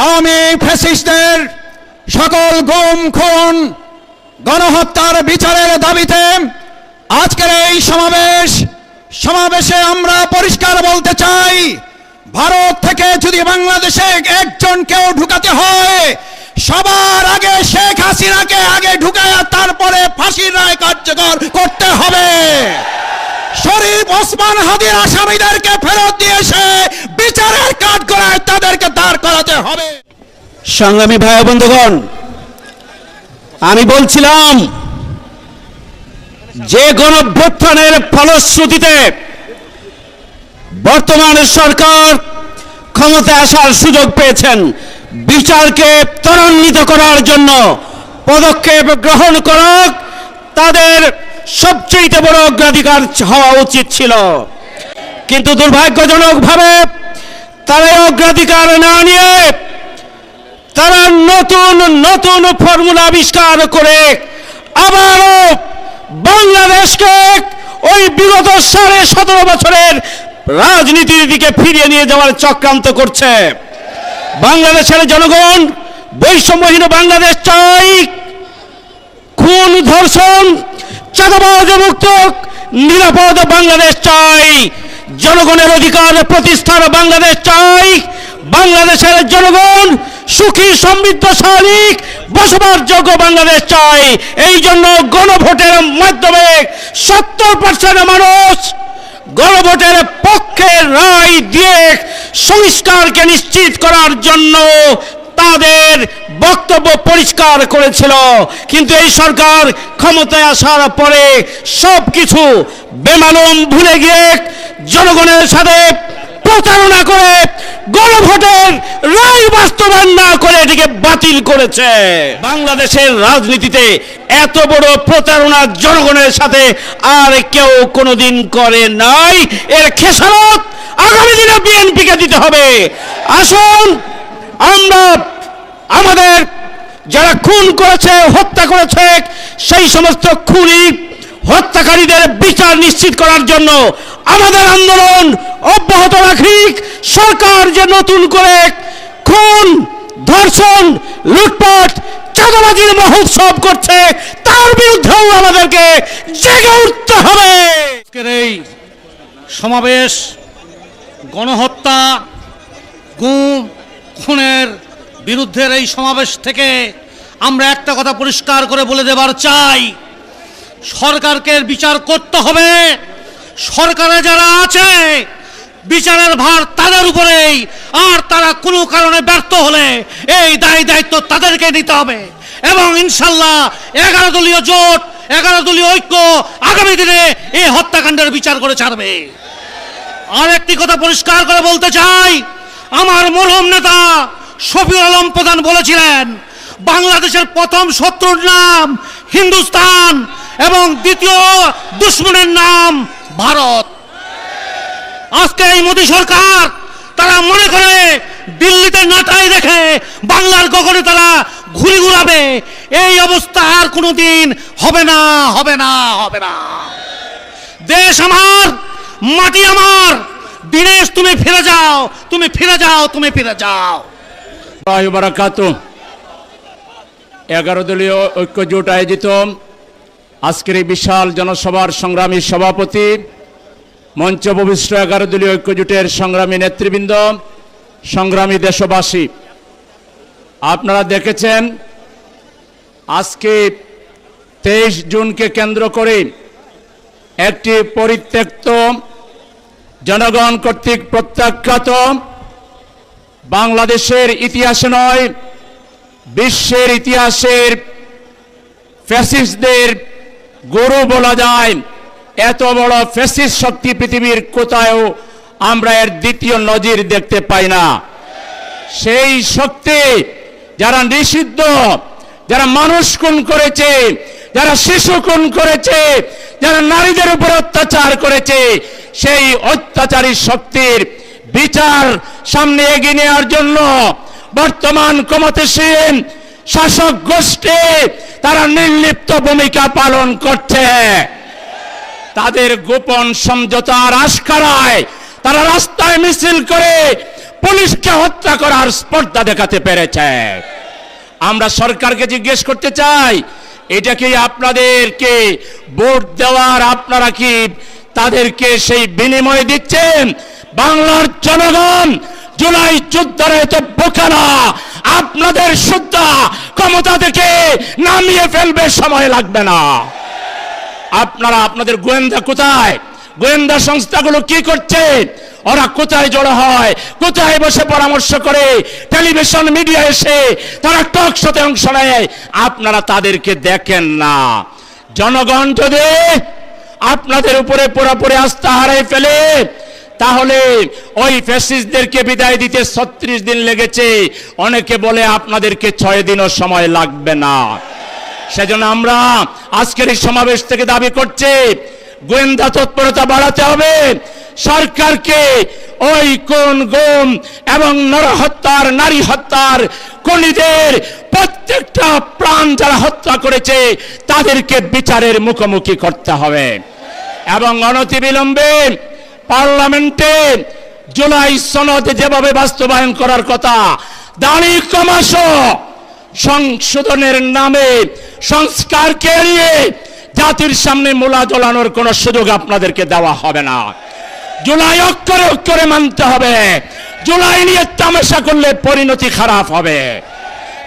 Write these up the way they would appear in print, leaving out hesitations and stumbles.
আওয়ামী ফ্যাসিস্টদের সকল গুম খুন গণহত্যার বিচারের দাবিতে আজকের এই সমাবেশে আমরা পরিষ্কার বলতে চাই, ভারত থেকে যদি বাংলাদেশে একজন কেউ ঢুকাতে হয়, সবার আগে শেখ হাসিনাকে আগে ঢুকায়া তারপরে ফাঁসির রায় কার্যকর করতে হবে। শরীফ ওসমান হাদির আসামিদেরকে ফেরত দিয়ে এসে বিচারের কাঠগড়ায় তাদেরকে দাঁড় করাতে হবে। সংগ্রামী ভাই বন্ধুগণ, আমি বলছিলাম যে গণঅভ্যুত্থানের ফলশ্রুতিতে বর্তমান সরকার ক্ষমতায় আসার সুযোগ পেয়েছেন, বিচারকে ত্বরান্বিত করার জন্য পদক্ষেপ গ্রহণ করা তাদের সবচেয়ে বড় অগ্রাধিকার হওয়া উচিত ছিল। কিন্তু দুর্ভাগ্যজনকভাবে তারা অগ্রাধিকার না নিয়ে তারা নতুন নতুন ফর্মুলা আবিষ্কার করে আবারও বাংলাদেশকে ওই বিগত 17.5 বছরের রাজনীতির দিকে ফিরিয়ে নিয়ে যাওয়ার চক্রান্ত করছে। বাংলাদেশের জনগণ বৈষম্যহীন বাংলাদেশ চাই, খুন ধর্ষণ চাঁদাবাজ মুক্ত নিরাপদ বাংলাদেশ চাই, জনগণের অধিকার প্রতিষ্ঠার বাংলাদেশ চাই, বাংলাদেশের জনগণ সুখী সমৃদ্ধশালী বসবাসযোগ্য বাংলাদেশ চাই। এই জন্য গণভোটের মাধ্যমে 70% মানুষ গণভোটের পক্ষে রায় দিয়ে সংস্কারকে নিশ্চিত করার জন্য তাদের বক্তব্য পরিষ্কার করেছিল। কিন্তু এই সরকার ক্ষমতায় আসার পরে সবকিছু বেমালুম ভুলে গিয়ে জনগণের সাথে প্রতারণা করে গণভোটের রায় বাস্তবায়ন না করে এটিকে বাতিল করেছে। বাংলাদেশের রাজনীতিতে এত বড় প্রতারণা জনগণের সাথে আর কেউ কোনোদিন করে নাই। এর খেসারত আগামী দিনে বিএনপিকে দিতে হবে। আসুন আমরা আমাদের যারা খুন করেছে, হত্যা করেছে, সেই সমস্ত খুনি হত্যাকারীদের বিচার নিশ্চিত করার জন্য আমাদের আন্দোলন অব্যাহত রাখি। সরকার যে নতুন করে খুন ধর্ষণ লুটপাট চাঁদাবাজির মহোৎসব করছে, তার বিরুদ্ধেও আমাদেরকে জেগে উঠতে হবে। আজকের এই সমাবেশ গণহত্যা গুম খুনের বিরুদ্ধের এই সমাবেশ থেকে আমরা একটা কথা পরিষ্কার করে বলে দেবার চাই, সরকারকে বিচার করতে হবে। সরকারে যারা আছে বিচারের ভার তাদের উপরেই, আর তারা কোনো কারণে ব্যর্থ হলে এই দায়িত্ব তাদেরকে নিতে হবে। এবং ইনশাল্লাহ 11 দলীয় জোট 11 দলীয় ঐক্য আগামী দিনে এই হত্যাকাণ্ডের বিচার করে ছাড়বে। আর একটি কথা পরিষ্কার করে বলতে চাই, আমার মরহুম নেতা শফিউল আলম প্রধান বলেছিলেন বাংলাদেশের প্রথম শত্রুর নাম হিন্দুস্তান এবং দ্বিতীয় দুশ্মনের নাম ভারত। আজকে এই মোদী সরকার তারা মনে করে দিল্লিতে নাটাই রেখে বাংলার গগনে তারা ঘুরি ঘুরাবে। এই অবস্থা আর কোনোদিন হবে না, হবে না, হবে না। দেশ আমার, মাটি আমার। দিনেশ তুমি ফিরে যাও, তুমি ফিরে যাও, তুমি ফিরে যাও। 11 দলীয় ঐক্য জোট আয়োজিত আজকের এই বিশাল জনসভার সংগ্রামী সভাপতি, মঞ্চ উপবিষ্ট 11 দলীয় ঐক্য জোটের সংগ্রামী নেতৃবৃন্দ, সংগ্রামী দেশবাসী, আপনারা দেখেছেন আজকে 23 জুনকে কেন্দ্র করে একটি পরিত্যক্ত জনগণ কর্তৃক প্রত্যাখ্যাত বাংলাদেশের ইতিহাসে নয় বিশ্বের ইতিহাসের ফ্যাসিস্টদের গরু বলা যায়। এত বড় ফ্যাসিস্ট শক্তি পৃথিবীর কোথাও আমরা এর দ্বিতীয় নজির দেখতে পাই না। সেই শক্তি যারা নিষিদ্ধ, যারা মানুষ খুন করেছে, যারা শিশু খুন করেছে, যারা নারীদের উপর অত্যাচার করেছে, সেই অত্যাচারী শক্তির বিচার সামনে এগিয়ে নেওয়ার জন্য বর্তমান ক্ষমতাসীন শাসক গোষ্ঠী তারা নির্লিপ্ত ভূমিকা পালন করছে। তাদের গোপন সমঝোতার আশকারায় তারা রাস্তায় মিছিল করে পুলিশকে হত্যা করার স্পর্ধা দেখাতে পেরেছে। আমরা সরকারকে জিজ্ঞেস করতে চাই, এটা কি আপনাদেরকে ভোট দেওয়ার আপনারা কি তাদেরকে সেই বিনিময় দিচ্ছেন? বাংলার জনগণ জুলাই যুদ্ধের এত বোকা না, আপনাদের সুদ্ধা ক্ষমতা থেকে নামিয়ে ফেলবে, সময় লাগবে না। আপনারা আপনাদের গোয়েন্দা কোথায়? গোয়েন্দা সংস্থাগুলো কি করছে? ওরা কোথায় জড়ো হয়, কোথায় বসে পরামর্শ করে, টেলিভিশন মিডিয়া এসে তারা টক শোতে অংশ নেয়, আপনারা তাদেরকে দেখেন না। জনগণ যদি আপনাদের উপরে পুরোপুরি আস্থা হারাই ফেলে, তাহলে ওই ফ্যাসিস্টদেরকে বিদায় দিতে 36 দিন লেগেছে, অনেকে বলে আপনাদেরকে 6 দিনও সময় লাগবে না। সেজন্য আমরা আজকের এই সমাবেশ থেকে দাবি করছি, গোয়েন্দা তৎপরতা বাড়াতে হবে। সরকারকে ওই কোন গুম এবং নরহত্যার, নারী হত্যার, খুনিদের প্রত্যেকটা প্রাণ যারা হত্যা করেছে তাদেরকে বিচারের মুখোমুখি করতে হবে এবং অনতিবিলম্বে পার্লামেন্টে জুলাই সনদ যেভাবে বাস্তবায়ন করার কথা, দাড়ি কমাসহ সংশোধনের নামে সংস্কারকে এড়িয়ে জাতির সামনে মূলা জ্বলানোর কোনো সুযোগ আপনাদেরকে দেওয়া হবে না। জুলাই অক্ষরে অক্ষরে মানতে হবে। জুলাই নিয়ে তামাশা করলে পরিণতি খারাপ হবে।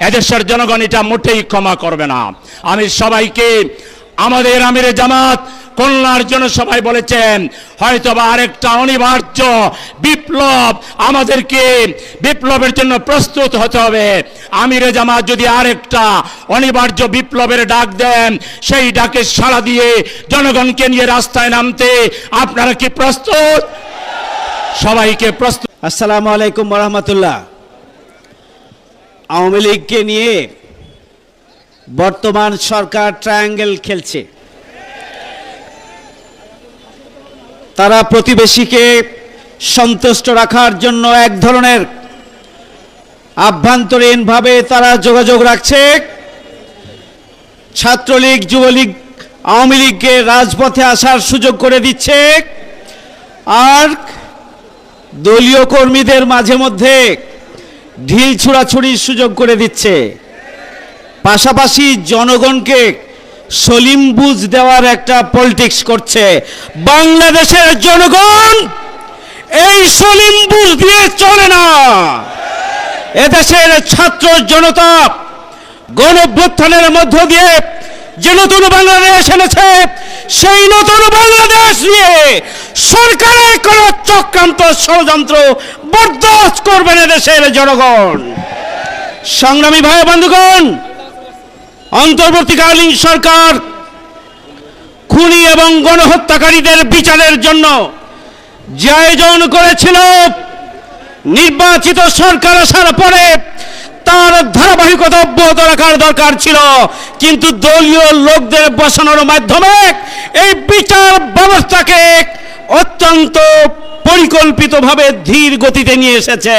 এদেশের জনগণ এটা মোটেই ক্ষমা করবে না। আমি সবাইকে, আমাদের আমিরে জামাত খুলনার জন্য সবাই বলেছেন, হয়তোবা আরেকটা অনিবার্য বিপ্লব, আমাদেরকে বিপ্লবের জন্য প্রস্তুত হতে হবে। আমিরে জামাত যদি আরেকটা অনিবার্য বিপ্লবের ডাক দেন, সেই ডাকে সাড়া দিয়ে জনগণকে নিয়ে রাস্তায় নামতে আপনারা কি প্রস্তুত? সবাইকে প্রস্তুত। আসসালামু আলাইকুম রহমতুল্লাহ। আওয়ামী লীগকে নিয়ে বর্তমান সরকার ট্রায়াঙ্গেল খেলছে। তারা প্রতিবেশীকে সন্তুষ্ট রাখার জন্য এক ধরনের আভ্যন্তরীণভাবে তারা যোগাযোগ রাখছে। ছাত্রলীগ, যুবলীগ, আওয়ামী লীগকে রাজপথে আসার সুযোগ করে দিচ্ছে, আর দলীয় কর্মীদের মাঝে মধ্যে ঢিল ছুড়াছুড়ির সুযোগ করে দিচ্ছে। পাশাপাশি জনগণকে সলিম বুঝ দেওয়ার একটা পলিটিক্স করছে। বাংলাদেশের জনগণ এই সলিম বুঝ দিয়ে চলে না। এদেশের ছাত্র জনতা গণঅভ্যুত্থানের মধ্য দিয়ে যে নতুন বাংলাদেশ এনেছে, সেই নতুন বাংলাদেশ নিয়ে সরকারের কোন চক্রান্ত ষড়যন্ত্র বরদাস্ত করবে না দেশের জনগণ। সংগ্রামী ভাই বন্ধুগণ, অন্তর্বর্তীকালীন সরকার খুনি এবং গণহত্যাকারীদের বিচারের জন্য যে আয়োজন করেছিল, নির্বাচিত সরকার আসার পরে তার ধারাবাহিকতা অব্যাহত রাখার দরকার ছিল, কিন্তু দলীয় লোকদের বসানোর মাধ্যমে এই বিচার ব্যবস্থাকে অত্যন্ত পরিকল্পিতভাবে ধীর গতিতে নিয়ে এসেছে।